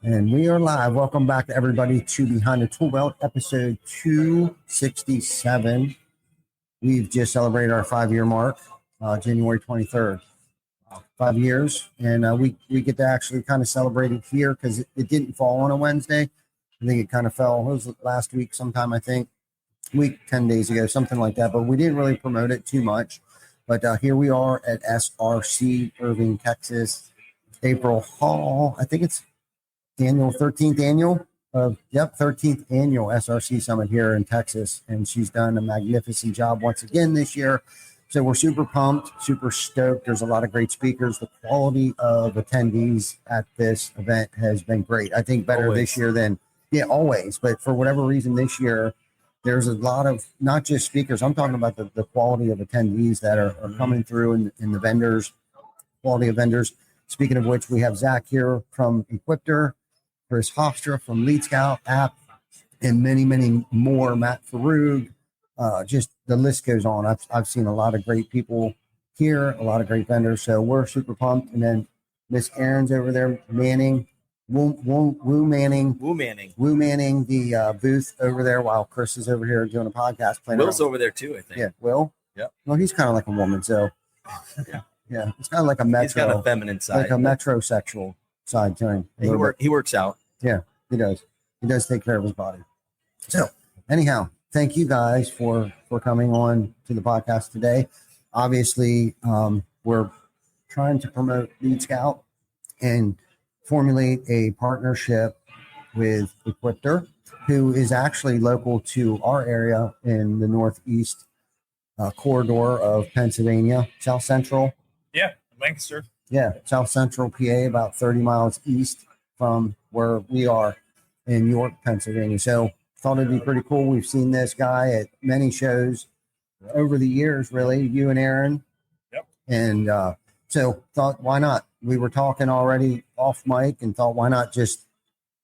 And we are live. Welcome back to everybody to Behind the Tool Belt, episode 267. We've just celebrated our 5-year mark, January 23rd. 5 years, and we get to actually kind of celebrate it here because it didn't fall on a Wednesday. I think it kind of fell. It was last week sometime, I think, 10 days ago, something like that. But we didn't really promote it too much. But here we are at SRC Irving, Texas, April Hall. I think it's annual 13th annual 13th annual SRC Summit here in Texas, and she's done a magnificent job once again this year. So we're super pumped, super stoked. There's a lot of great speakers. The quality of attendees at this event has been great. I think better this year than always, but for whatever reason this year there's a lot of not just speakers. I'm talking about the quality of attendees that are coming through and the vendors, quality of vendors. Speaking of which, we have Zach here from Equipter, Chris Hofstra from Lead Scout app, and many, many more. Matt Farug, just the list goes on. I've seen a lot of great people here, a lot of great vendors. So we're super pumped. And then Miss Aaron's over there, Manning, Woo Manning the booth over there while Chris is over here doing a podcast. Will's over there too, I think. Yeah, Will. Yeah. Well, he's kind of like a woman, so yeah, it's kind of like a metro. He's got a feminine side, like a metrosexual side to him. He works out. Yeah, he does. He does take care of his body. So anyhow, thank you guys for coming on to the podcast today. Obviously, we're trying to promote Lead Scout and formulate a partnership with Equipter, who is actually local to our area in the northeast corridor of Pennsylvania, South Central. Yeah, Lancaster. Yeah, South Central PA, about 30 miles east from where we are in York, Pennsylvania. So thought it'd be pretty cool. We've seen this guy at many shows over the years, really, you and Aaron. Yep. And so thought, why not? We were talking already off mic and thought, why not just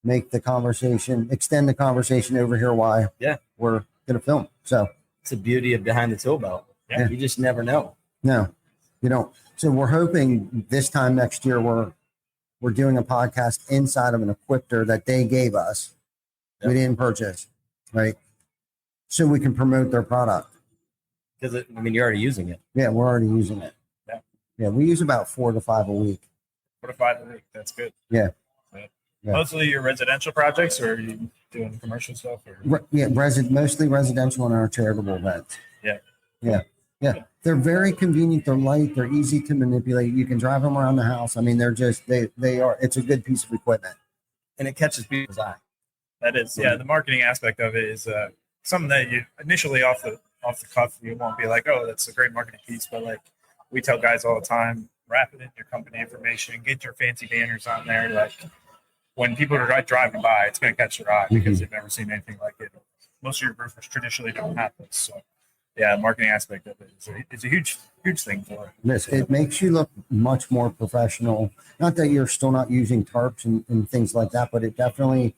make the conversation, extend the conversation over here while we're going to film. So it's the beauty of Behind the Tool Belt. Yeah. You just never know. No, you don't. So we're hoping this time next year we're doing a podcast inside of an Equipter that they gave us. Yep. We didn't purchase, right? So we can promote their product. Because you're already using it. Yeah, we're already using it. Yeah, we use about 4 to 5 a week. 4 to 5 a week. That's good. Yeah. Mostly your residential projects, or are you doing commercial stuff? Or? Mostly residential and our charitable events. Yeah. They're very convenient. They're light. They're easy to manipulate. You can drive them around the house. They're just they are. It's a good piece of equipment, and it catches people's eye. That is, the marketing aspect of it is something that you initially off the cuff you won't be like, oh, that's a great marketing piece, but like we tell guys all the time, wrap it in your company information, get your fancy banners on there. Like when people are driving by, it's going to catch their eye because they've never seen anything like it. Most of your roofers traditionally don't have this. So, the marketing aspect of it is a huge thing for it. Yes, it makes you look much more professional. Not that you're still not using tarps and things like that, but it definitely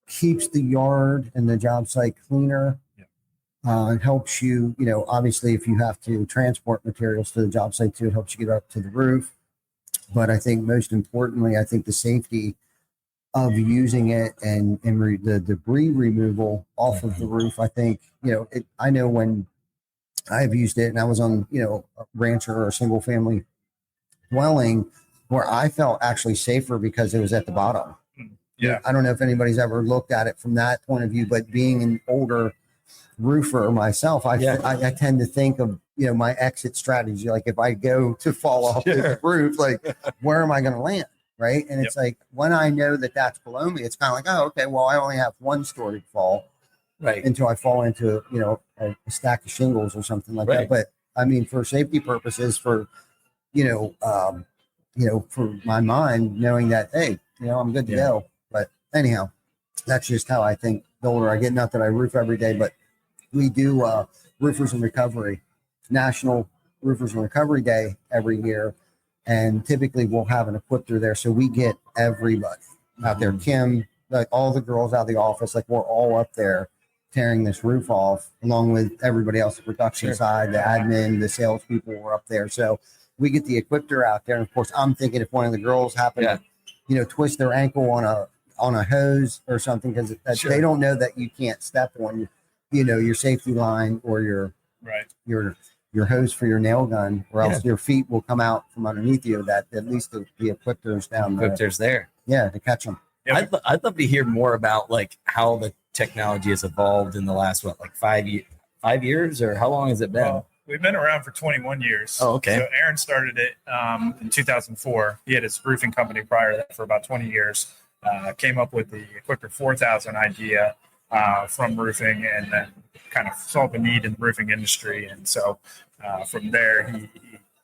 keeps the yard and the job site cleaner. It helps you, obviously if you have to transport materials to the job site too, it helps you get up to the roof. But I think most importantly, the safety of using it and the debris removal off of the roof. I think, I know when I've used it and I was on, a rancher or a single family dwelling where I felt actually safer because it was at the bottom. Yeah. I don't know if anybody's ever looked at it from that point of view, but being an older roofer myself, I tend to think of, my exit strategy. Like if I go to fall off the roof, like where am I going to land? Right. And it's like when I know that that's below me, it's kind of like, oh, okay, well, I only have one story to fall until I fall into, a stack of shingles or something like that. But for safety purposes, for for my mind, knowing that, hey, I'm good to go. But anyhow, that's just how I think the older I get. Not that I roof every day, but we do Roofers in Recovery, National Roofers in Recovery Day every year. And typically we'll have an Equipter there. So we get everybody out there. Kim, like all the girls out of the office, like we're all up there tearing this roof off along with everybody else, the production side, the admin, the salespeople were up there. So we get the Equipter out there. And of course, I'm thinking if one of the girls happened to twist their ankle on a hose or something because Sure. they don't know that you can't step on, your safety line or your hose for your nail gun, or else your feet will come out from underneath you. That at least the equipter's down there. Equipter's there. Yeah, to catch them. Yeah, I'd love to hear more about like how the technology has evolved in the last 5 years, or how long has it been? Well, we've been around for 21 years. Oh, okay. So Aaron started it in 2004. He had his roofing company prior to that for about 20 years. Came up with the Equipter 4000 idea from roofing, and then kind of saw the need in the roofing industry. And so from there, him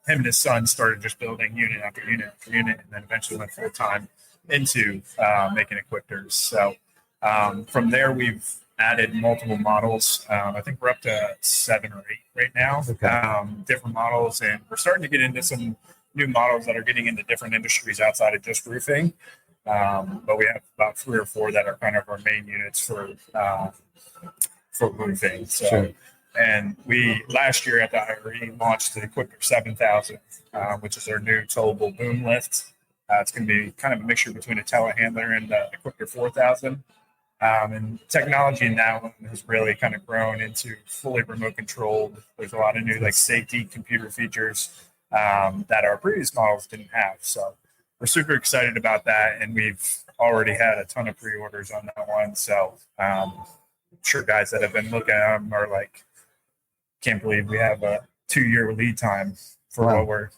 and his son started just building unit after unit after unit, and then eventually went full time into making Equipters. So from there, we've added multiple models. I think we're up to 7 or 8 right now, different models, and we're starting to get into some new models that are getting into different industries outside of just roofing. But we have about 3 or 4 that are kind of our main units for roofing. So, Sure. And we last year at the IRE launched the Equipter 7000, which is our new towable boom lift. It's going to be kind of a mixture between a telehandler and the Equipter 4000. And technology in that one has really kind of grown into fully remote controlled. There's a lot of new safety computer features that our previous models didn't have. So we're super excited about that, and we've already had a ton of pre-orders on that one. So I'm sure guys that have been looking at them are like, can't believe we have a 2-year lead time for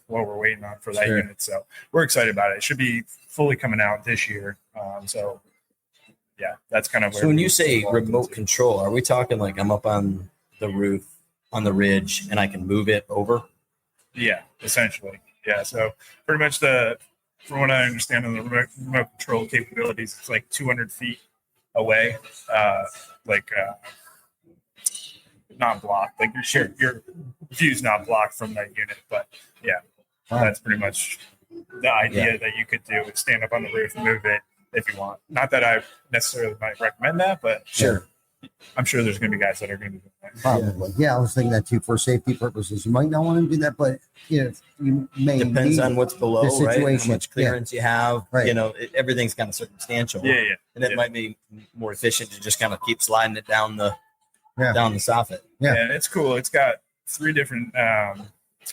what we're waiting on for that unit. So we're excited about it. It should be fully coming out this year. So yeah, that's kind of where. So when you say remote control, are we talking like I'm up on the roof, on the ridge, and I can move it over? Yeah, essentially. Yeah. So pretty much from what I understand of the remote control capabilities, it's like 200 feet away, not blocked. Like your view's not blocked from that unit, but yeah, that's pretty much the idea that you could do is stand up on the roof and move it if you want. Not that I necessarily might recommend that, but Sure. I'm sure there's going to be guys that are going to do that. Probably. Yeah, I was thinking that too for safety purposes. You might not want to do that, but you may. Depends on what's below, the right? situation. How much clearance you have. Right. Everything's kind of circumstantial. Yeah. And it might be more efficient to just kind of keep sliding it down the soffit. Yeah. And it's cool. It's got 3 different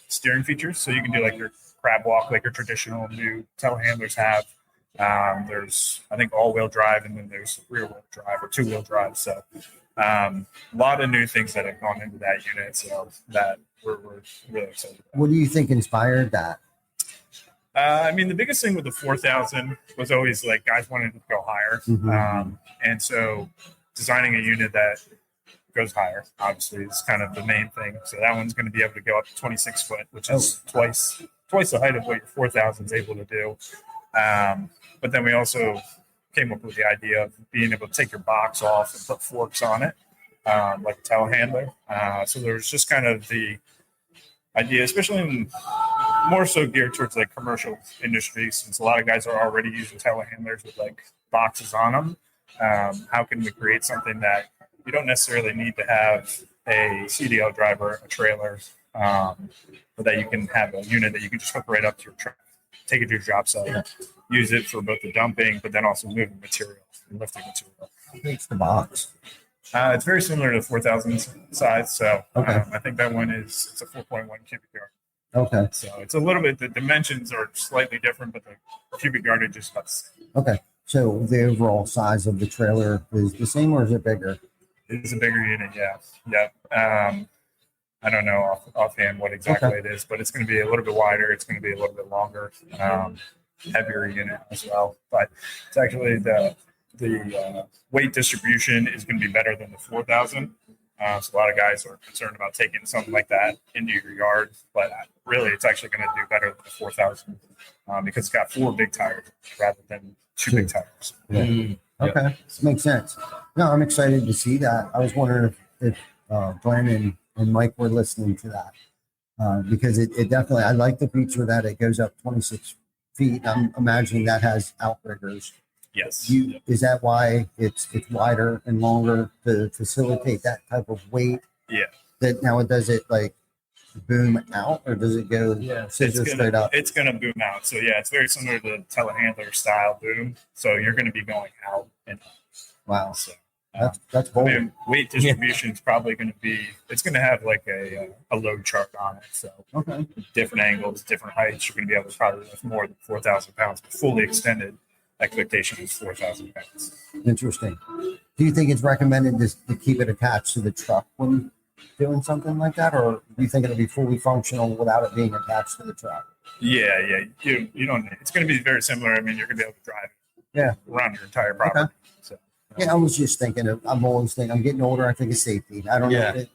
steering features, so you can do like your crab walk, like your traditional new telehandlers have. There's, I think, all-wheel drive, and then there's rear-wheel drive or 2-wheel drive. So a lot of new things that have gone into that unit, so that we're really excited about. What do you think inspired that? I mean, the biggest thing with the 4000 was always like guys wanted to go higher. Mm-hmm. And so designing a unit that goes higher, obviously, is kind of the main thing. So that one's going to be able to go up to 26 foot, which is twice the height of what your 4000 is able to do. But then we also came up with the idea of being able to take your box off and put forks on it, like a telehandler. So there's just kind of the idea, especially more so geared towards like commercial industry, since a lot of guys are already using telehandlers with like boxes on them. How can we create something that you don't necessarily need to have a CDL driver, a trailer, but that you can have a unit that you can just hook right up to your truck, take it to your job site, use it for both the dumping, but then also moving material and lifting material. It's the box. It's very similar to the 4000 size. So Okay. I think that one it's a 4.1 cubic yard. Okay. So it's a little bit, the dimensions are slightly different, but the cubic yardage is about the same. Okay. So the overall size of the trailer is the same, or is it bigger? It's a bigger unit, yeah. I don't know offhand what exactly it is, but it's going to be a little bit wider. It's going to be a little bit longer, heavier unit as well. But it's actually the weight distribution is going to be better than the 4000. So a lot of guys are concerned about taking something like that into your yard, but really it's actually going to do better than the 4000 because it's got 4 big tires rather than 2 big tires. Yeah. Mm. Okay. Makes sense. No, I'm excited to see that. I was wondering if Glenn and Mike were listening to that because it definitely, I like the feature that it goes up 26 feet. I'm imagining that has outriggers. Yes. Is that why it's wider and longer to facilitate that type of weight? Yeah. That now it does it like boom out, or does it go scissor straight up? It's gonna boom out. So yeah, it's very similar to the telehandler style boom. So you're gonna be going out and Wow, so that's bold. weight distribution is probably going to be. It's going to have like a load chart on it. So Okay. different angles, different heights. You're going to be able to probably lift more than 4,000 pounds. Fully extended expectation is 4,000 pounds. Interesting. Do you think it's recommended to keep it attached to the truck when doing something like that, or do you think it'll be fully functional without it being attached to the truck? Yeah. You don't. It's going to be very similar. I mean, you're going to be able to drive around your entire property. Okay. So. Yeah, I was just thinking. I'm always thinking. I'm getting older. I think of safety. I don't know.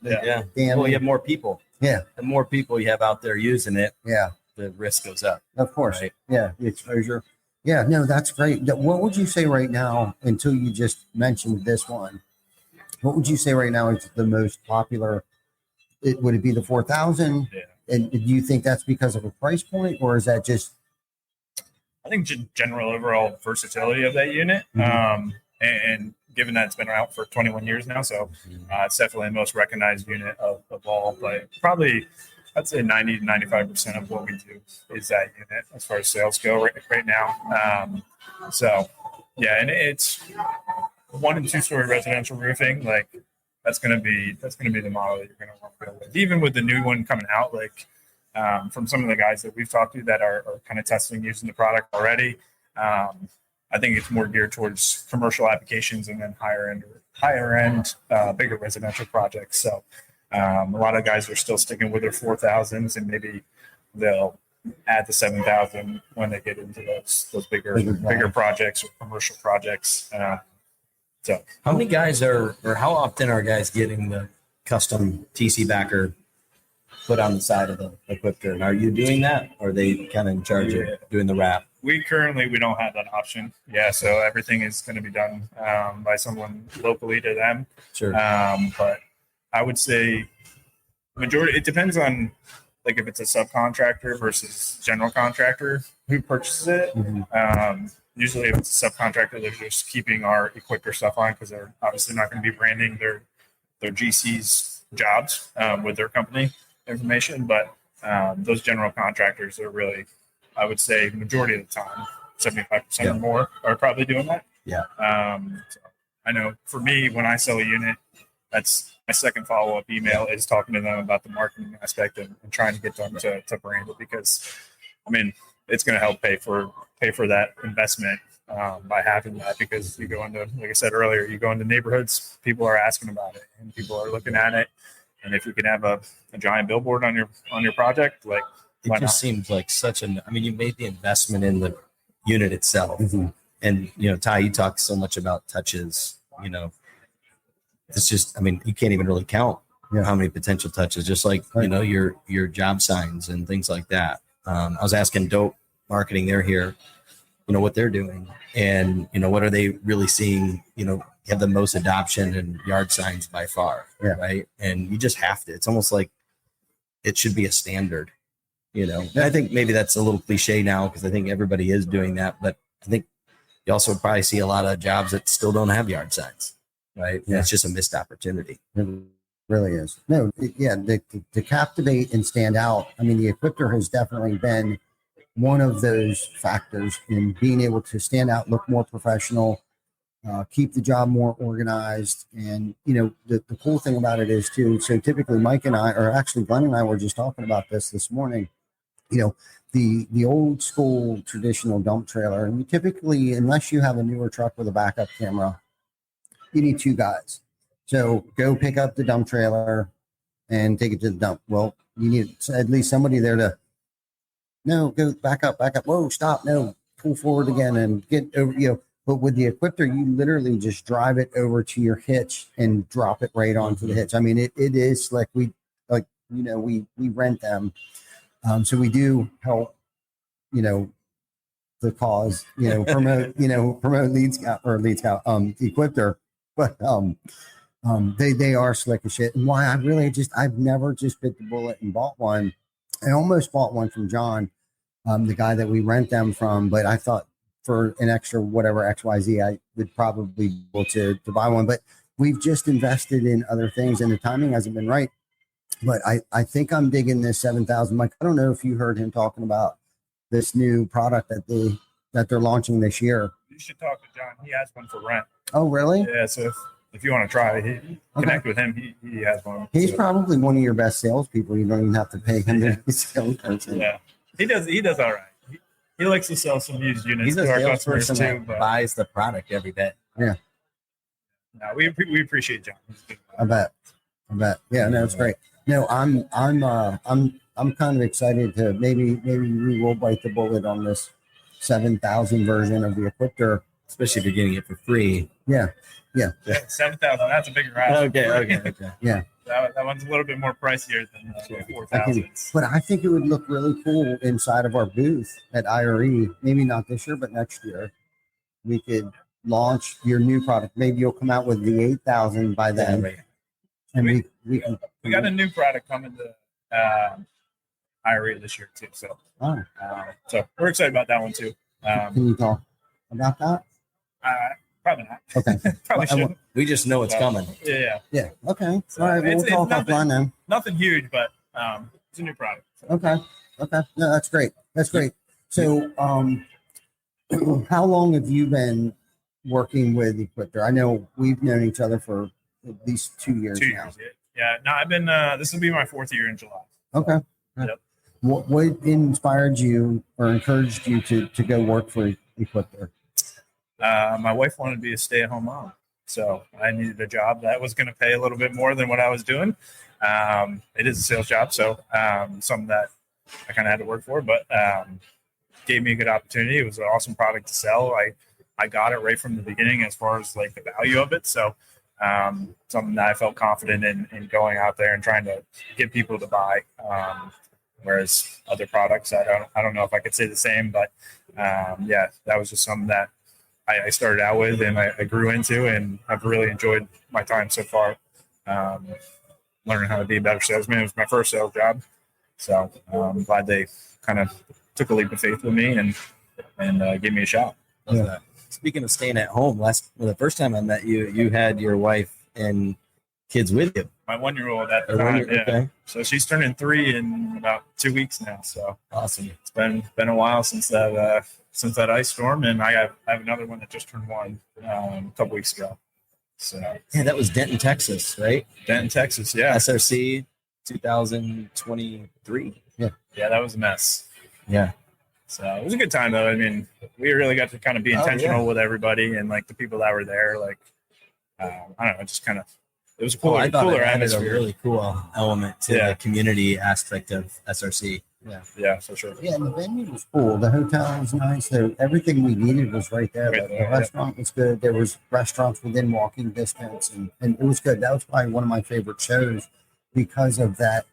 Damn. Well, you have more people. Yeah. The more people you have out there using it, Yeah. the risk goes up. Of course. Right? Yeah. The exposure. Yeah. No, that's great. What would you say right now, until you just mentioned this one? What would you say right now is the most popular? Would it be the 4,000? Yeah. And do you think that's because of a price point, or is that just? I think general overall versatility of that unit. And given that it's been out for 21 years now, so it's definitely the most recognized unit of all. But probably, I'd say 90 to 95% of what we do is that unit as far as sales go right now. So, yeah, and it's 1 and 2 story residential roofing. Like that's gonna be the model that you're gonna want to go with. Even with the new one coming out, like from some of the guys that we've talked to that are kind of testing using the product already. I think it's more geared towards commercial applications and then higher end, bigger residential projects. So a lot of guys are still sticking with their 4,000s, and maybe they'll add the 7,000 when they get into those bigger projects or commercial projects. So how many guys or how often are guys getting the custom TC backer put on the side of the Equipter? And are you doing that, or are they kind of in charge of doing the wrap? We don't have that option. Yeah, so everything is going to be done by someone locally to them. Sure. But I would say majority. It depends on like if it's a subcontractor versus general contractor who purchases it. Usually, if it's a subcontractor, they're just keeping our Equipter stuff on because they're obviously not going to be branding their GC's jobs with their company information. But those general contractors are really, I would say, majority of the time, 75% or more are probably doing that. Yeah. So I know for me, when I sell a unit, that's my second follow-up email is talking to them about the marketing aspect and trying to get them to brand it, because I mean, it's going to help pay for that investment by having that, because you go into, like I said earlier, you go into neighborhoods, people are asking about it and people are looking at it. And if you can have a giant billboard on your project, like, it just seems like you made the investment in the unit itself. And, Ty, you talk so much about touches, it's just, you can't even really count how many potential touches, just like, your job signs and things like that. I was asking Dope Marketing, they're here, what they're doing and, what are they really seeing, have the most adoption and yard signs by far. Right. And you just have to, it's almost like it should be a standard. And I think maybe that's a little cliche now because I think everybody is doing that, but I think you also probably see a lot of jobs that still don't have yard signs, right? Yeah. It's just a missed opportunity. It really is. No, to captivate and stand out. The Equipter has definitely been one of those factors in being able to stand out, look more professional, keep the job more organized. And, the cool thing about it is too, so typically Mike and I, or actually Glenn and I were just talking about this morning, the old school traditional dump trailer, and you typically, unless you have a newer truck with a backup camera, you need 2 guys. So go pick up the dump trailer and take it to the dump. Well, you need at least somebody there to, no, go back up. Whoa, stop. No, pull forward again and get over, But with the Equipter, you literally just drive it over to your hitch and drop it right onto the hitch. It is like we rent them. So we do help, the cause, promote Lead Scout Equipter, but they are slick as shit. And why I've never just bit the bullet and bought one. I almost bought one from John, the guy that we rent them from, but I thought for an extra whatever XYZ, I would probably be able to buy one. But we've just invested in other things, and the timing hasn't been right. But I think I'm digging this 7,000. Mike, I don't know if you heard him talking about this new product that they're launching this year. You should talk to John. He has one for rent. Oh, really? Yeah. So if you want to try, connect with him. He has one. He's so. probably one of your best salespeople. You don't even have to pay him to be a salesperson. Yeah, he does all right. He likes to sell some used units He's a to our customers salesperson too. that buys the product every day. Yeah. No, we appreciate John. I bet. Yeah, no, it's great. No, I'm kind of excited to maybe we will bite the bullet on this 7,000 version of the Equipter. Especially if you're getting it for free. Yeah. 7,000. That's a bigger ask. Okay. Yeah. That one's a little bit more pricier than 4,000. But I think it would look really cool inside of our booth at IRE. Maybe not this year, but next year. We could launch your new product. Maybe you'll come out with the 8,000 by then. Right. And we got a new product coming to IRE this year too. So we're excited about that one too. Can you talk about that? Probably not. Okay. Probably shouldn't. We just know it's coming. Yeah. Okay. So all right. We'll talk offline then. Nothing huge, but it's a new product. So. Okay. No, that's great. So, how long have you been working with Equipter? I know we've known each other for at least 2 years now. 2 years. Yeah. No, I've been. This will be my 4th year in July. Okay. Yep. What inspired you or encouraged you to go work for Equipter? My wife wanted to be a stay-at-home mom, so I needed a job that was going to pay a little bit more than what I was doing. It is a sales job, so something that I kind of had to work for, but gave me a good opportunity. It was an awesome product to sell. I got it right from the beginning as far as like the value of it. So something that I felt confident in going out there and trying to get people to buy. Whereas other products, I don't know if I could say the same, but that was just something that I started out with and I grew into, and I've really enjoyed my time so far. Learning how to be a better salesman. It was my first sales job, so I'm glad they kind of took a leap of faith with me and gave me a shot. Yeah. Speaking of staying at home, the first time I met you, you had your wife and kids with you. My 1-year-old at the time, yeah. Okay. So she's turning 3 in about 2 weeks now. So Awesome. It's been a while since that ice storm, and I have another one that just turned 1 a couple weeks ago. So Yeah, that was Denton, Texas, right? Denton, Texas, yeah. SRC 2023. Yeah, that was a mess. Yeah. So it was a good time though. I mean, we really got to kind of be intentional with everybody and like the people that were there. Like, I don't know, just kind of, it was a cooler, I thought cooler it added atmosphere. a really cool element to the community aspect of SRC. Yeah, for sure. Yeah, and the venue was cool. The hotel was nice. So everything we needed was right there. The restaurant was good. There was restaurants within walking distance, and it was good. That was probably one of my favorite shows because of that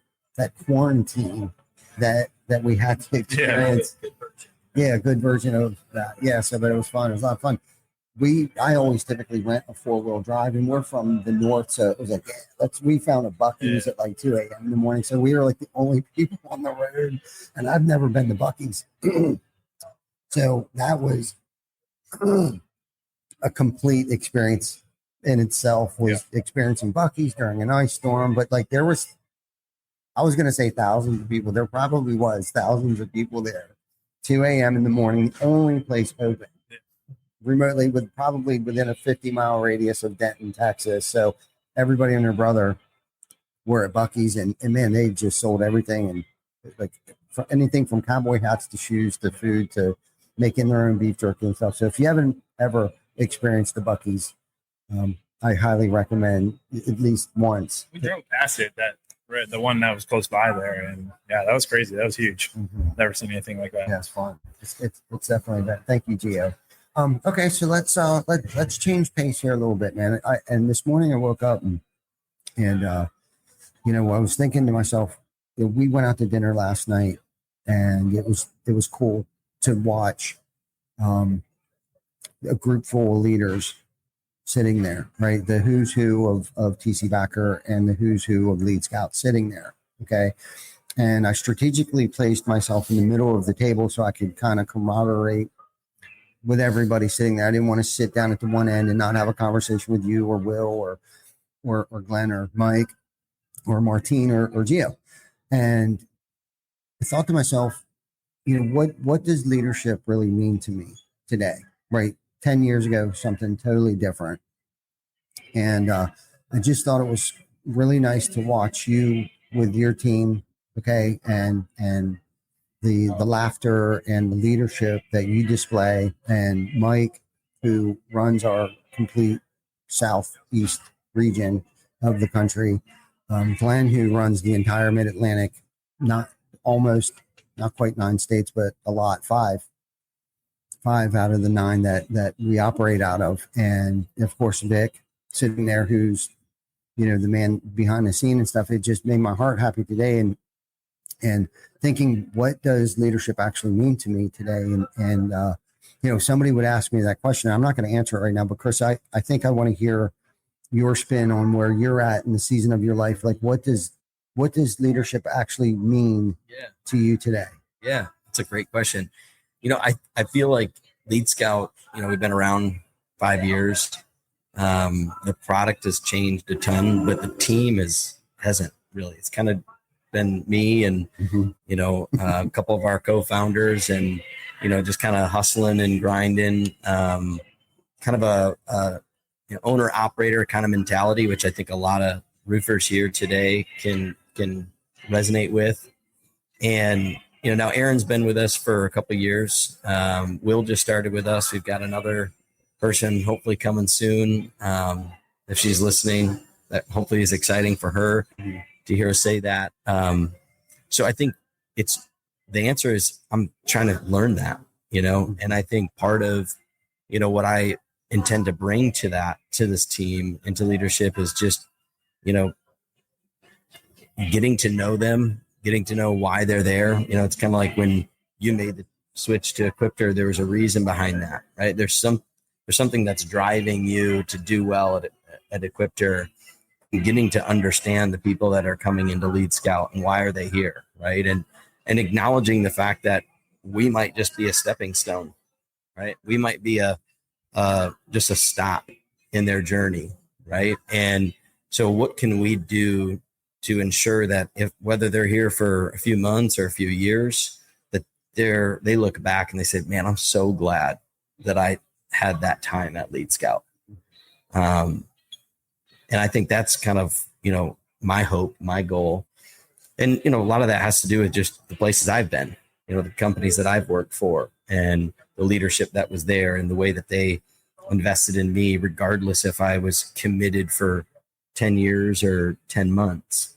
quarantine that we had to experience. Yeah, a good version of that. Yeah, so but it was fun. It was a lot of fun. I always typically rent a 4-wheel drive, and we're from the north, so it was like we found a Buc-ee's at like 2 a.m. in the morning, so we were like the only people on the road, and I've never been to Buc-ee's, so that was a complete experience in itself. Was experiencing Buc-ee's during an ice storm, but like I was going to say thousands of people. There probably was thousands of people there. 2 a.m. in the morning, the only place open. Remotely, probably within a 50-mile radius of Denton, Texas. So everybody and their brother were at Buc-ee's, and man, they just sold everything, and like anything from cowboy hats to shoes to food to making their own beef jerky and stuff. So if you haven't ever experienced the Buc-ee's, I highly recommend at least once. We drove past it, the one that was close by there, and yeah, that was crazy. That was huge. Never seen anything like that. Yeah, it's fun. It's definitely that. Thank you, Gio. Okay, so let's change pace here a little bit, man. And this morning I woke up and I was thinking to myself, we went out to dinner last night, and it was cool to watch a group full of leaders sitting there, right? The who's who of TC Backer and the who's who of Lead Scout sitting there. Okay. And I strategically placed myself in the middle of the table so I could kind of camaraderie with everybody sitting there. I didn't want to sit down at the one end and not have a conversation with you or Will or Glenn or Mike. or Martine or Gio. And I thought to myself, what does leadership really mean to me today? Right. 10 years ago, something totally different. And I just thought it was really nice to watch you with your team. Okay. And the laughter and the leadership that you display, and Mike, who runs our complete southeast region of the country, Glenn, who runs the entire Mid-Atlantic, not quite 9 states, but a lot, five out of the 9 that we operate out of, and of course Vic sitting there, who's the man behind the scene and stuff. It just made my heart happy today, and thinking, what does leadership actually mean to me today? And somebody would ask me that question. I'm not going to answer it right now, but Chris, I think I want to hear your spin on where you're at in the season of your life. Like, what does leadership actually mean to you today? Yeah, that's a great question. I feel like Lead Scout, we've been around 5 years. The product has changed a ton, but the team hasn't really. It's kind of been me and, a couple of our co-founders, and, just kind of hustling and grinding, kind of a owner operator kind of mentality, which I think a lot of roofers here today can resonate with. And, now Aaron's been with us for a couple of years. Will just started with us. We've got another person hopefully coming soon. If she's listening, that hopefully is exciting for her to hear us say that. So I think the answer is I'm trying to learn that, and I think part of, what I intend to bring to this team and to leadership is just, getting to know them, getting to know why they're there. It's kind of like when you made the switch to Equipter, there was a reason behind that, right? There's something that's driving you to do well at Equipter, and getting to understand the people that are coming into Lead Scout and why are they here, right? And acknowledging the fact that we might just be a stepping stone, right? We might be just a stop in their journey, right? And so what can we do to ensure that whether they're here for a few months or a few years, that they look back and they say, man, I'm so glad that I had that time at Lead Scout. And I think that's kind of, my hope, my goal. And, a lot of that has to do with just the places I've been, the companies that I've worked for, and the leadership that was there, and the way that they invested in me, regardless if I was committed for 10 years or 10 months.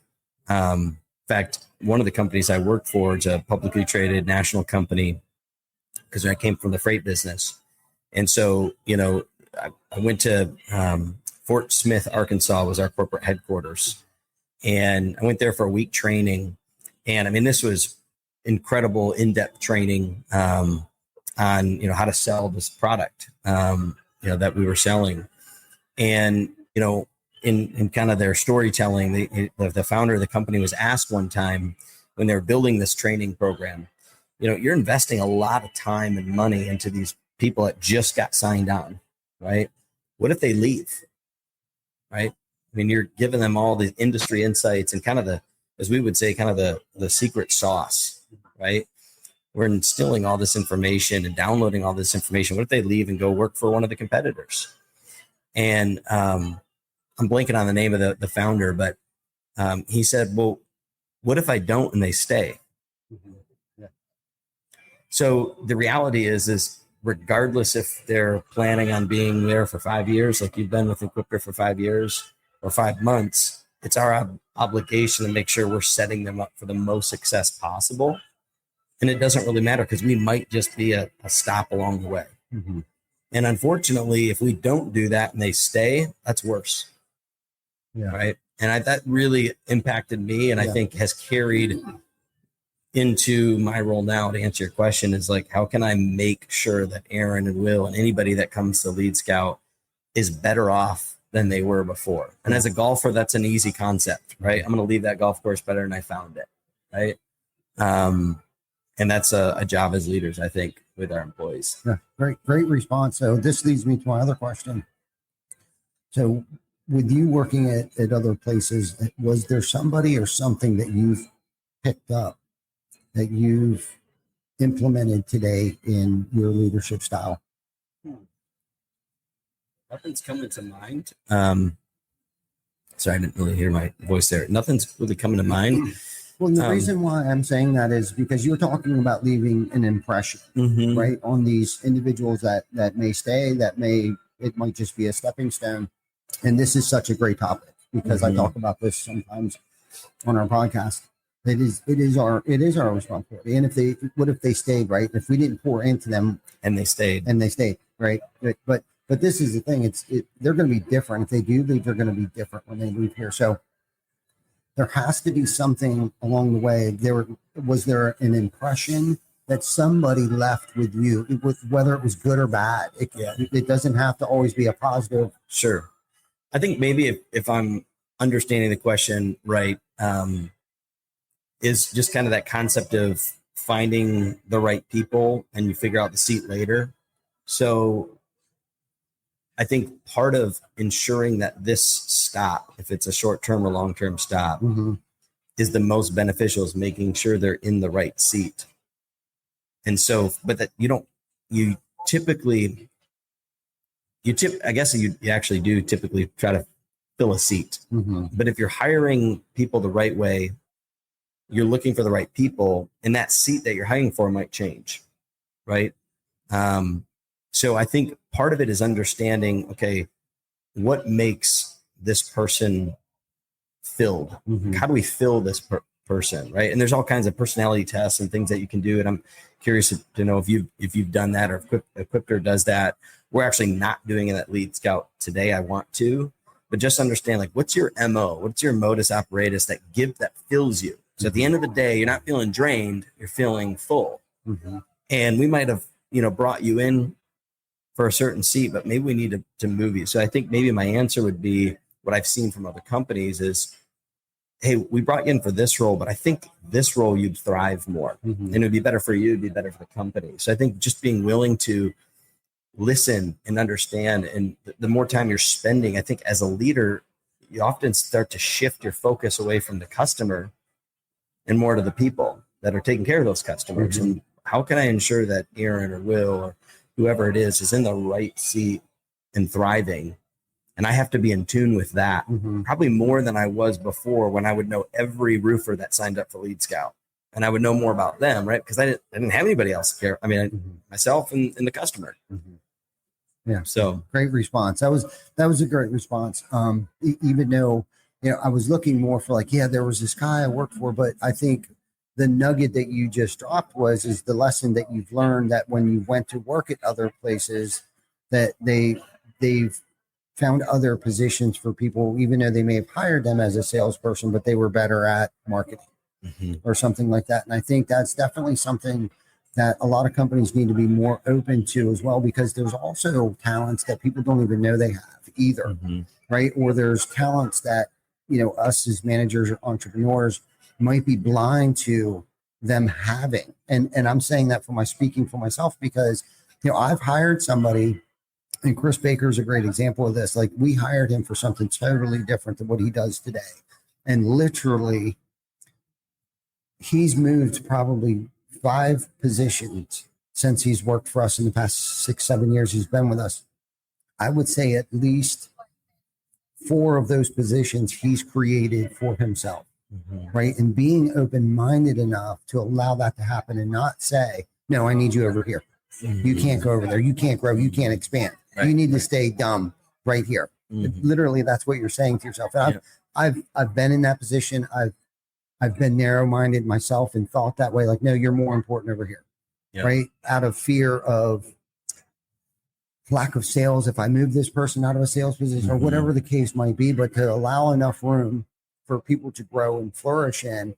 In fact, one of the companies I worked for is a publicly traded national company, because I came from the freight business. And so, I went to Fort Smith, Arkansas was our corporate headquarters. And I went there for a week training. And I mean, this was incredible in-depth training on, how to sell this product, that we were selling. And, in kind of their storytelling, the founder of the company was asked one time when they were building this training program, you're investing a lot of time and money into these people that just got signed on, right? What if they leave, right? I mean, you're giving them all the industry insights and kind of as we would say, kind of the secret sauce, right? We're instilling all this information and downloading all this information. What if they leave and go work for one of the competitors? And I'm blanking on the name of the founder, but he said, well, what if I don't and they stay? Mm-hmm. Yeah. So the reality is regardless if they're planning on being there for 5 years, like you've been with Equipter for 5 years or 5 months, it's our obligation to make sure we're setting them up for the most success possible. And it doesn't really matter, because we might just be a stop along the way. Mm-hmm. And unfortunately, if we don't do that and they stay, that's worse. Yeah. Right. And that really impacted me, and I think has carried into my role now. To answer your question, is like, how can I make sure that Aaron and Will and anybody that comes to Lead Scout is better off than they were before? And as a golfer, that's an easy concept, right? I'm going to leave that golf course better than I found it. Right. And that's a job as leaders, I think, with our employees. Yeah. Great response. So this leads me to my other question. So with you working at other places, was there somebody or something that you've picked up that you've implemented today in your leadership style? Nothing's coming to mind. Sorry, I didn't really hear my voice there. Nothing's really coming to mind. Well, the reason why I'm saying that is because you're talking about leaving an impression, right, on these individuals that may stay, it might just be a stepping stone. And this is such a great topic because I talk about this sometimes on our podcast. It is our responsibility. And what if they stayed, right? If we didn't pour into them and they stayed, right? But this is the thing. They're going to be different. If they do leave, they're going to be different when they leave here. So there has to be something along the way. Was there an impression that somebody left with you, whether it was good or bad? It doesn't have to always be a positive. Sure. I think maybe if I'm understanding the question right, is just kind of that concept of finding the right people and you figure out the seat later. So I think part of ensuring that this stop, if it's a short-term or long-term stop, is the most beneficial is making sure they're in the right seat. And so, but that you actually do typically try to fill a seat. But if you're hiring people the right way, you're looking for the right people, and that seat that you're hiring for might change, right? So I think part of it is understanding, okay, what makes this person filled? How do we fill this person, right? And there's all kinds of personality tests and things that you can do. And I'm curious to know if you've done that, or if Equipter does that. We're actually not doing it at Lead Scout today. I want to, but just understand, like, what's your MO? What's your modus operatus that fills you? So at the end of the day, you're not feeling drained, you're feeling full. And we might have, brought you in for a certain seat, but maybe we need to move you. So I think maybe my answer would be what I've seen from other companies is, hey, we brought you in for this role, but I think this role you'd thrive more. And it'd be better for you, it'd be better for the company. So I think just being willing to listen and understand, and the more time you're spending, I think as a leader, you often start to shift your focus away from the customer and more to the people that are taking care of those customers. And how can I ensure that Aaron or Will or whoever it is in the right seat and thriving? And I have to be in tune with that, probably more than I was before, when I would know every roofer that signed up for Lead Scout, and I would know more about them, right? Because I didn't have anybody else care. I mean, myself and the customer. Yeah. So great response. That was a great response. Even though, I was looking more for there was this guy I worked for, but I think the nugget that you just dropped is the lesson that you've learned, that when you went to work at other places, that they've found other positions for people, even though they may have hired them as a salesperson, but they were better at marketing or something like that. And I think that's definitely something that a lot of companies need to be more open to as well, because there's also talents that people don't even know they have either, right? Or there's talents that, us as managers or entrepreneurs might be blind to them having. And I'm saying that speaking for myself, because, I've hired somebody, and Chris Baker is a great example of this. Like, we hired him for something totally different than what he does today. And literally, he's moved probably 5 positions since he's worked for us in the past 6-7 years he's been with us. I would say at least 4 of those positions he's created for himself, right? And being open-minded enough to allow that to happen and not say, no, I need you over here. You can't go over there. You can't grow. You can't expand. Right. You need to stay dumb right here. Literally, that's what you're saying to yourself. And I've been in that position. I've been narrow-minded myself and thought that way, like, no, you're more important over here, right? Out of fear of lack of sales, if I move this person out of a sales position or whatever the case might be, but to allow enough room for people to grow and flourish in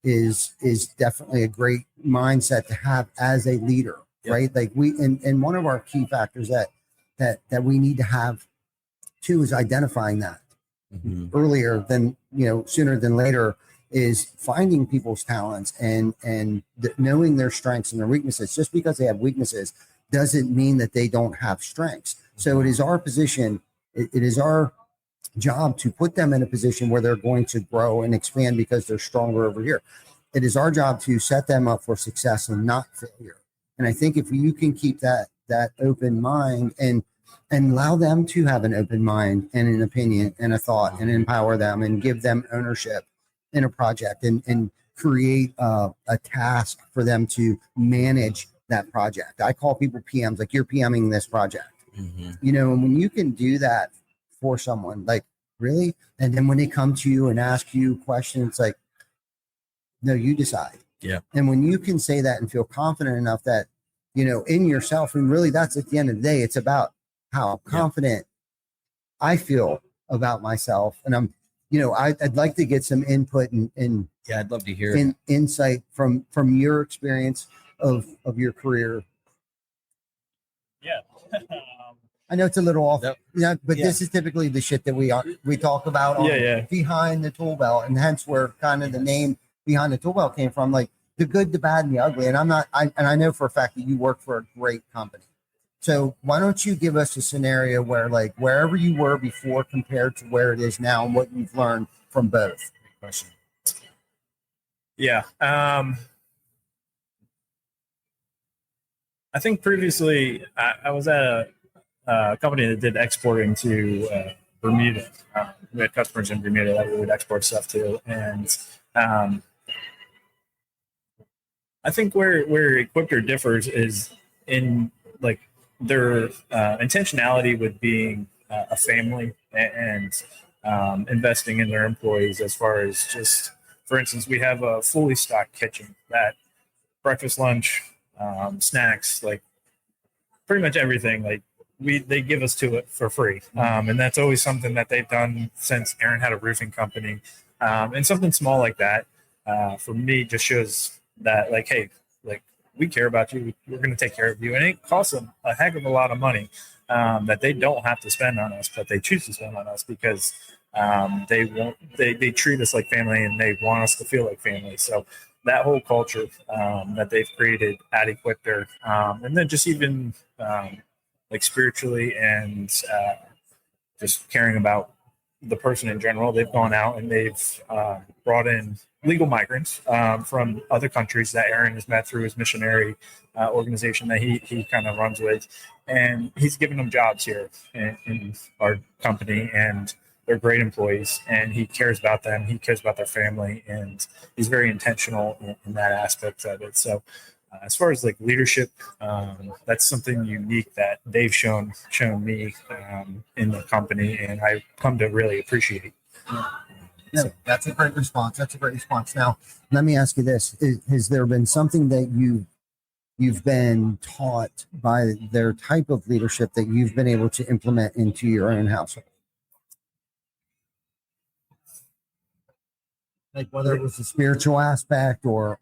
is definitely a great mindset to have as a leader, right? Like and one of our key factors that we need to have too is identifying that earlier than, sooner than later, is finding people's talents and knowing their strengths and their weaknesses. Just because they have weaknesses doesn't mean that they don't have strengths. So it is our position, it is our job to put them in a position where they're going to grow and expand because they're stronger over here. It is our job to set them up for success and not failure. And I think if you can keep that open mind and allow them to have an open mind and an opinion and a thought and empower them and give them ownership in a project and create a task for them to manage that project. I call people PMs, like you're PMing this project. You know, and when you can do that for someone, like really, and then when they come to you and ask you questions, like, no, you decide. Yeah. And when you can say that and feel confident enough that, you know, in yourself, and really that's at the end of the day, it's about how confident I feel about myself. And I'm, you know, I'd like to get some input and Yeah, I'd love to hear insight from your experience of your career. Yeah. I know it's a little off, Yep. yeah, but this is typically the shit that we talk about on behind the tool belt, and hence where kind of the name behind the tool belt came from, like the good, the bad, and the ugly. And I know for a fact that you work for a great company. So why don't you give us a scenario where, like, wherever you were before compared to where it is now, and what you've learned from both? Great question. Yeah. I think previously I was at a company that did exporting to Bermuda. We had customers in Bermuda that we would export stuff to. And I think where Equipter differs is in like their intentionality with being a family and investing in their employees, as far as just, for instance, we have a fully stocked kitchen that breakfast, lunch, snacks, like pretty much everything, like they give us to it for free. And that's always something that they've done since Aaron had a roofing company. And something small like that, for me, just shows that, like, hey, like, we care about you. We're going to take care of you. And it costs them a heck of a lot of money that they don't have to spend on us, but they choose to spend on us because they treat us like family and they want us to feel like family. So that whole culture that they've created at Equipter, and then just even like spiritually and just caring about the person in general, they've gone out and they've brought in legal migrants from other countries that Aaron has met through his missionary organization that he kind of runs with, and he's given them jobs here in our company, and they're great employees, and he cares about them. He cares about their family, and he's very intentional in that aspect of it. So as far as like leadership, that's something unique that they've shown me in the company, and I've come to really appreciate. No, that's a great response. Now, let me ask you this: has there been something that you've been taught by their type of leadership that you've been able to implement into your own household? Like whether it was the spiritual aspect or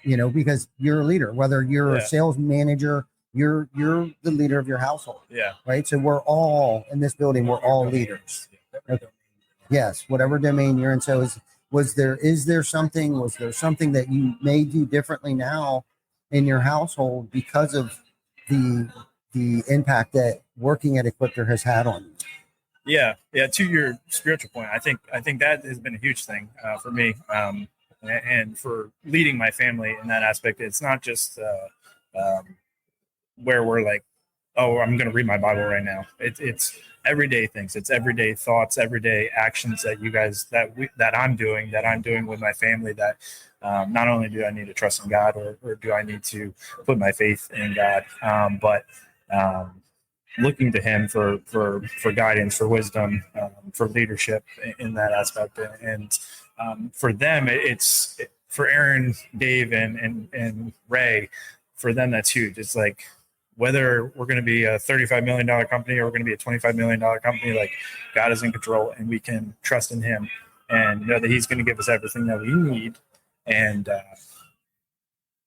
you know, because you're a leader, whether you're a sales manager, you're the leader of your household. Yeah. Right. So we're all in this building, we're all leaders. Okay. Yes, whatever domain you're in. So was there something that you may do differently now in your household because of the impact that working at Equipter has had on you? Yeah. To your spiritual point, I think that has been a huge thing for me, and for leading my family in that aspect. It's not just where we're like, oh, I'm going to read my Bible right now. It's everyday things. It's everyday thoughts, everyday actions that you guys that I'm doing with my family. That not only do I need to trust in God, or do I need to put my faith in God, but looking to him for guidance, for wisdom, for leadership in that aspect. And for them, it's for Aaron, Dave, and Ray, for them, that's huge. It's like, whether we're going to be a $35 million company or we're going to be a $25 million company, like, God is in control, and we can trust in him and know that he's going to give us everything that we need. And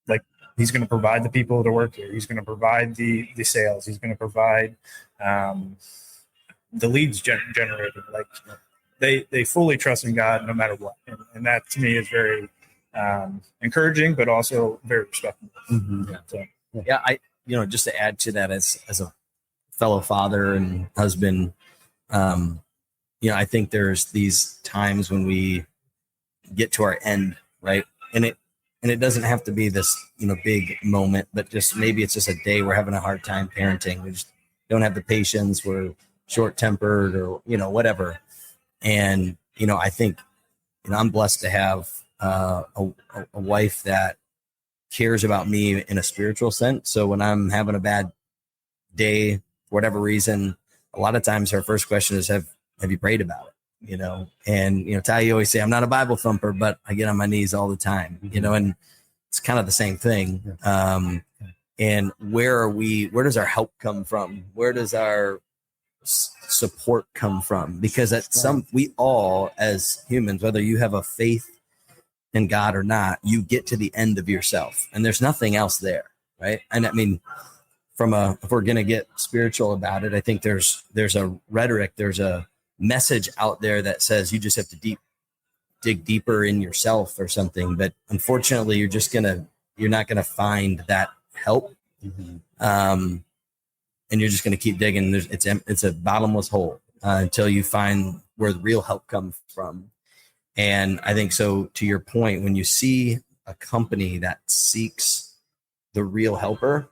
like, he's going to provide the people to work here. He's going to provide the sales. He's going to provide the leads generated. Like, they fully trust in God no matter what. And that to me is very encouraging, but also very respectful. Mm-hmm. So, Yeah, just to add to that, as a fellow father and husband, I think there's these times when we get to our end, right? And it doesn't have to be this, big moment, but just maybe it's just a day we're having a hard time parenting. We just don't have the patience. We're short tempered or, whatever. And, I think, I'm blessed to have a wife that cares about me in a spiritual sense. So when I'm having a bad day, for whatever reason, a lot of times her first question is, have you prayed about it? And, Ty, you always say, I'm not a Bible thumper, but I get on my knees all the time, and it's kind of the same thing. And where does our help come from? Where does our support come from? Because we all as humans, whether you have a faith in God or not, you get to the end of yourself and there's nothing else there. Right. And I mean, if we're going to get spiritual about it, I think there's a rhetoric, there's a message out there that says you just have to dig deeper in yourself or something. But unfortunately, you're not going to find that help. And you're just going to keep digging. It's a bottomless hole until you find where the real help comes from. And I think so, to your point, when you see a company that seeks the real helper,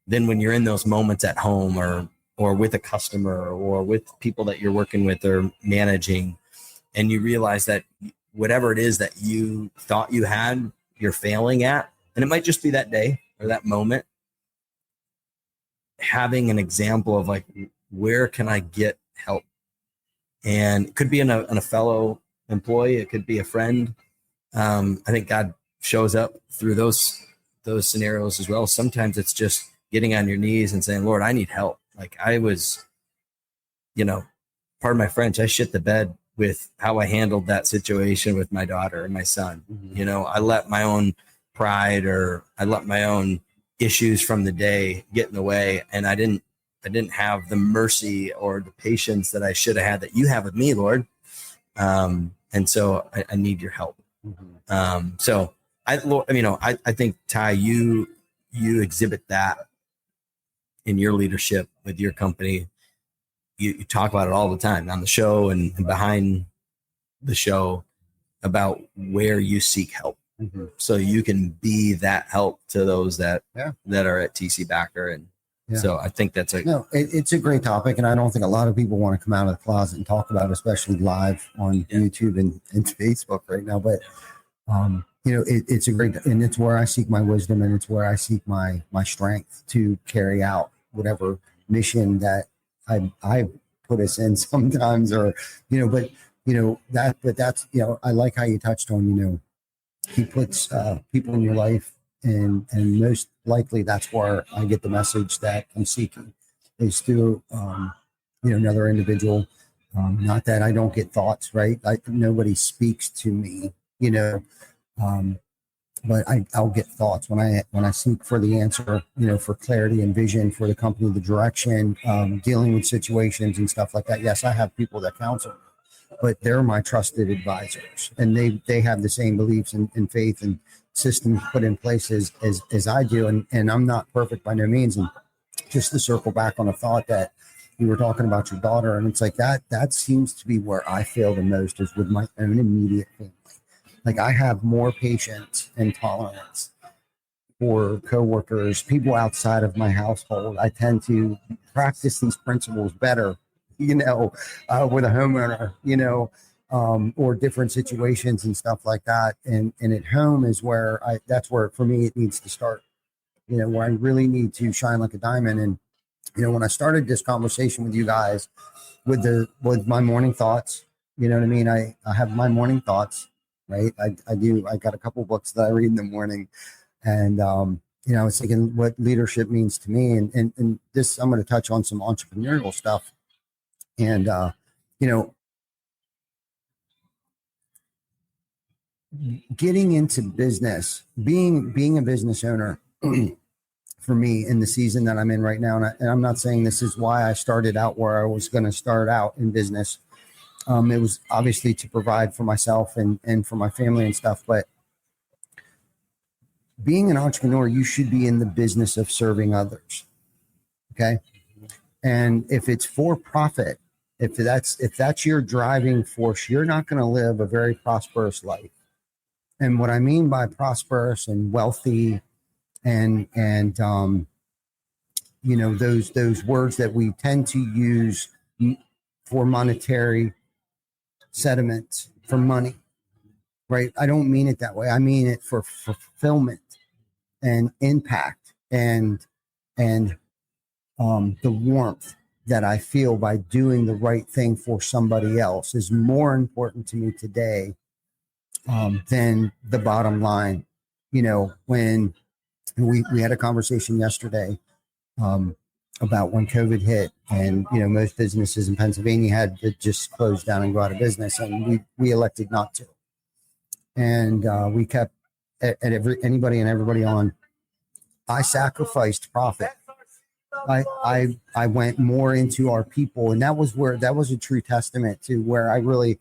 then when you're in those moments at home or with a customer or with people that you're working with or managing, and you realize that whatever it is that you thought you had, you're failing at, and it might just be that day or that moment, having an example of like, where can I get help? And it could be in a fellow employee, it could be a friend. I think God shows up through those scenarios as well. Sometimes it's just getting on your knees and saying, Lord, I need help. Like I was, pardon my French, I shit the bed with how I handled that situation with my daughter and my son. I let my own pride or I let my own issues from the day get in the way. And I didn't have the mercy or the patience that I should have had that you have with me, Lord. And so I need your help. So I think, Ty, you exhibit that in your leadership with your company. You talk about it all the time on the show and behind the show about where you seek help. So you can be that help to those that are at TC Backer. And so I think it's a great topic. And I don't think a lot of people want to come out of the closet and talk about it, especially live on YouTube and Facebook right now. But, it's a great, and it's where I seek my wisdom and it's where I seek my strength to carry out whatever mission that I put us in sometimes, or, that's, I like how you touched on, he puts people in your life, and most likely that's where I get the message that I'm seeking, is through another individual. Not that I don't get thoughts, right? Nobody speaks to me, but I'll get thoughts when I seek for the answer, for clarity and vision for the company, the direction, dealing with situations and stuff like that. Yes, I have people that counsel, but they're my trusted advisors, and they have the same beliefs and faith and systems put in place as I do. And I'm not perfect by no means. And just to circle back on a thought that you were talking about your daughter, and it's like that seems to be where I fail the most, is with my own immediate family. Like I have more patience and tolerance for coworkers, people outside of my household. I tend to practice these principles better, with a homeowner, or different situations and stuff like that. And at home is where that's where for me it needs to start, where I really need to shine like a diamond. And, when I started this conversation with you guys with my morning thoughts, you know what I mean? I have my morning thoughts, right? I do. I got a couple books that I read in the morning, and, I was thinking what leadership means to me. And this, I'm going to touch on some entrepreneurial stuff. And, getting into business, being a business owner for me in the season that I'm in right now. And I'm not saying this is why I started out where I was going to start out in business. It was obviously to provide for myself and for my family and stuff. But being an entrepreneur, you should be in the business of serving others. Okay. And if it's for profit, If that's your driving force, you're not going to live a very prosperous life. And what I mean by prosperous and wealthy and those words that we tend to use for monetary sentiments, for money, right? I don't mean it that way. I mean it for fulfillment and impact and the warmth that I feel by doing the right thing for somebody else is more important to me today than the bottom line. When we had a conversation yesterday about when COVID hit, and most businesses in Pennsylvania had to just close down and go out of business, and we elected not to, and we kept anybody and everybody on. I sacrificed profit. I went more into our people, and that was a true testament to where I really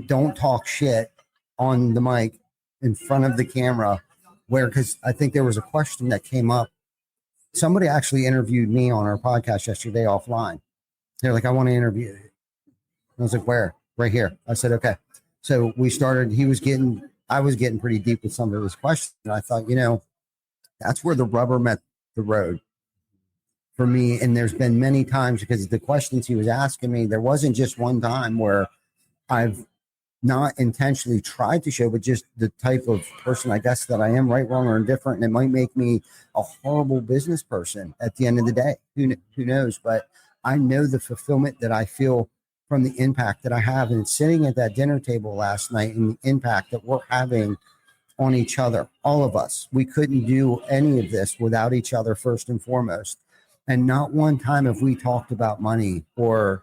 don't talk shit on the mic in front of the camera, because I think there was a question that came up. Somebody actually interviewed me on our podcast yesterday offline. They're like, I want to interview you. I was like, where? Right here. I said, okay. So we started, I was getting pretty deep with some of his questions. And I thought, that's where the rubber met the road for me. And there's been many times, because the questions he was asking me, there wasn't just one time where I've not intentionally tried to show, but just the type of person, I guess, that I am, right, wrong, or indifferent. And it might make me a horrible business person at the end of the day. Who knows? But I know the fulfillment that I feel from the impact that I have. And sitting at that dinner table last night, and the impact that we're having on each other, all of us. We couldn't do any of this without each other, first and foremost. And not one time have we talked about money or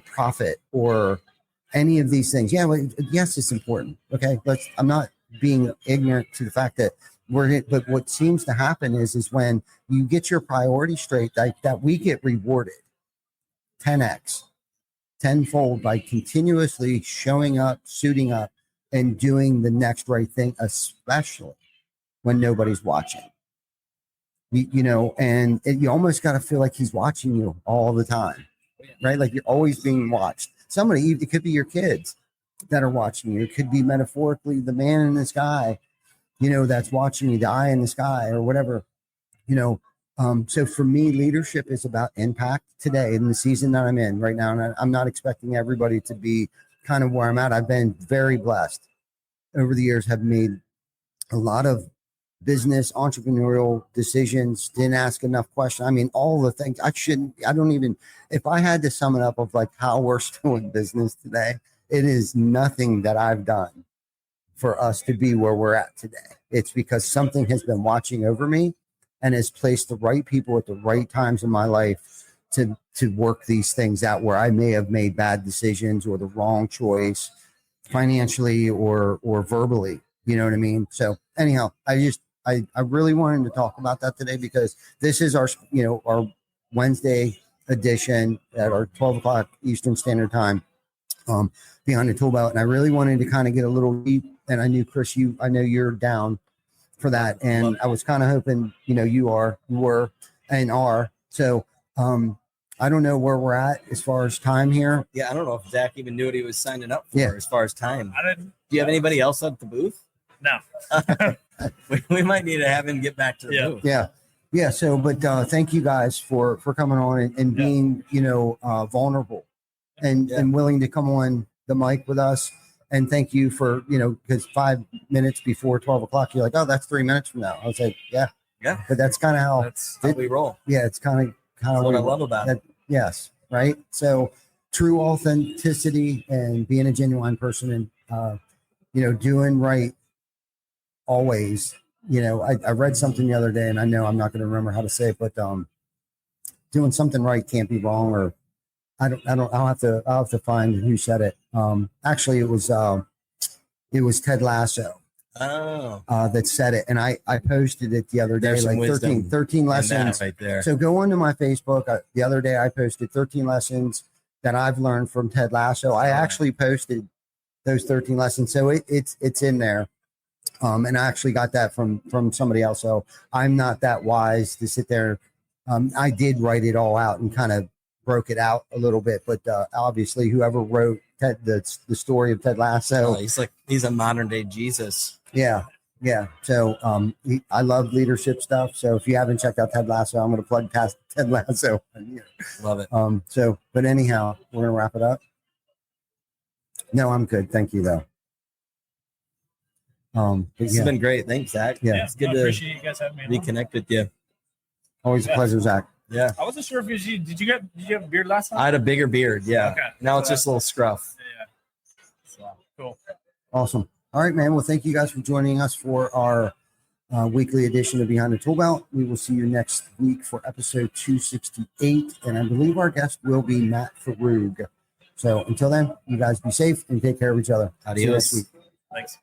profit or any of these things. Yeah, well, yes, it's important. Okay, I'm not being ignorant to the fact that but what seems to happen is when you get your priorities straight, that we get rewarded 10x, tenfold by continuously showing up, suiting up, and doing the next right thing, especially when nobody's watching. And you almost got to feel like he's watching you all the time, right? Like you're always being watched. Somebody, it could be your kids that are watching you. It could be metaphorically the man in the sky, that's watching you, the eye in the sky, or whatever, So for me, leadership is about impact today in the season that I'm in right now. And I'm not expecting everybody to be kind of where I'm at. I've been very blessed over the years, have made a lot of business, entrepreneurial decisions, didn't ask enough questions. I mean, all the things if I had to sum it up of like how we're still in business today, it is nothing that I've done for us to be where we're at today. It's because something has been watching over me and has placed the right people at the right times in my life to work these things out where I may have made bad decisions or the wrong choice financially or verbally. You know what I mean? So anyhow, I really wanted to talk about that today, because this is our Wednesday edition at our 12 o'clock Eastern Standard Time, Behind the Tool Belt. And I really wanted to kind of get a little deep. And I knew, Chris, I know you're down for that. And I was kind of hoping, you were and are. So I don't know where we're at as far as time here. Yeah, I don't know if Zach even knew what he was signing up for as far as time. I didn't. Do you have anybody else at the booth? No. we might need to have him get back to the booth. Yeah. So, but thank you guys for coming on and being, vulnerable and willing to come on the mic with us. And thank you for, because 5 minutes before 12 o'clock, you're like, oh, that's 3 minutes from now. I was like, yeah. But that's kind of how we roll. Yeah. It's kind of what I love about it. Yes. Right. So true authenticity and being a genuine person and, doing right always. I read something the other day, and I know I'm not going to remember how to say it, but doing something right can't be wrong. Or I'll have to find who said it. Actually, it was Ted Lasso. That said it, and I posted it the other day. There's like 13 lessons right there. So go onto my Facebook. The other day I posted 13 lessons that I've learned from Ted Lasso. I actually posted those 13 lessons, so it's in there. And I actually got that from somebody else. So I'm not that wise to sit there. I did write it all out and kind of broke it out a little bit. But obviously, whoever wrote the story of Ted Lasso, he's a modern day Jesus. yeah. So I love leadership stuff. So if you haven't checked out Ted Lasso, I'm going to plug past Ted Lasso. Love it. But anyhow, we're going to wrap it up. No, I'm good. Thank you, though. This has been great. Thanks, Zach. Yeah, it's good to appreciate you guys having me. Reconnect with you. Always a pleasure, Zach. Yeah. I wasn't sure if it was you. Did you have a beard last time? I had a bigger beard. Yeah. Okay. Now it's just a little scruff. Yeah. So, cool. Awesome. All right, man. Well, thank you guys for joining us for our weekly edition of Behind the Tool Belt. We will see you next week for episode 268. And I believe our guest will be Matt Farug. So until then, you guys be safe and take care of each other. Adios. See you next week. Thanks.